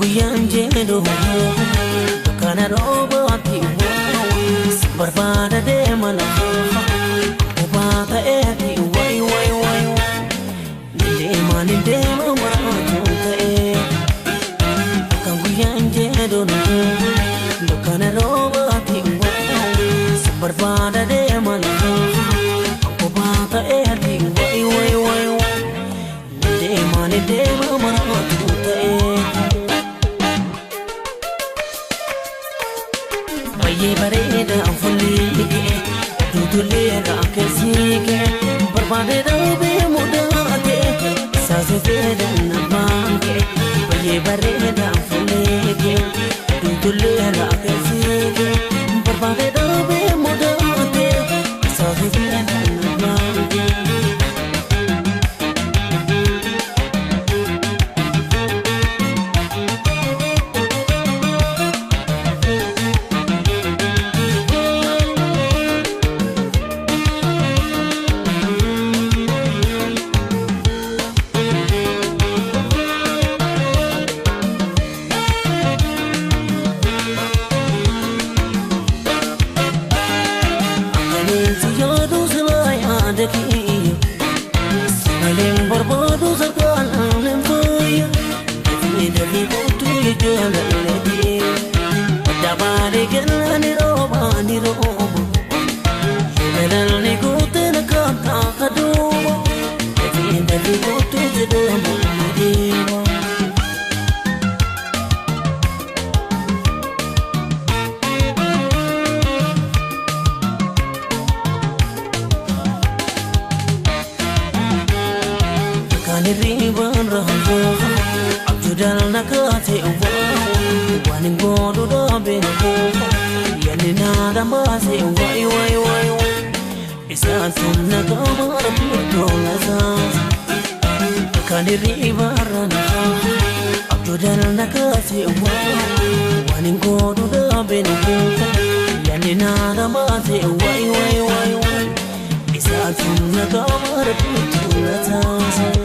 guyaan jedhu kana roobaatti barbaada deema lafa kophaa ta'eeti way deema maraatu ta'e kan guyaan jedhu kana roobaatti barbaada deema lafa kophaa ta'eeti way deema maraatu ta'e Baye bareda fulike dudulera kesike barbade dabe mudate sasufeda nabanke baye bareda fulike dudulera kesike barbade dabe mudate sasufeda nabanke Saling berbadu serkan alam faya Ini dari kutu jalan lagi Dabari gelan ni roba Gelan ni kutu nak kaduba Ini dari kutu jalan lagi Riban raha abjudal nakate waning bodu dobe yani nada mase way isa sunna kamar dola zaz kan riban raha abjudal nakate waning bodu dobe yani nada mase way isa sunna kamar dola zaz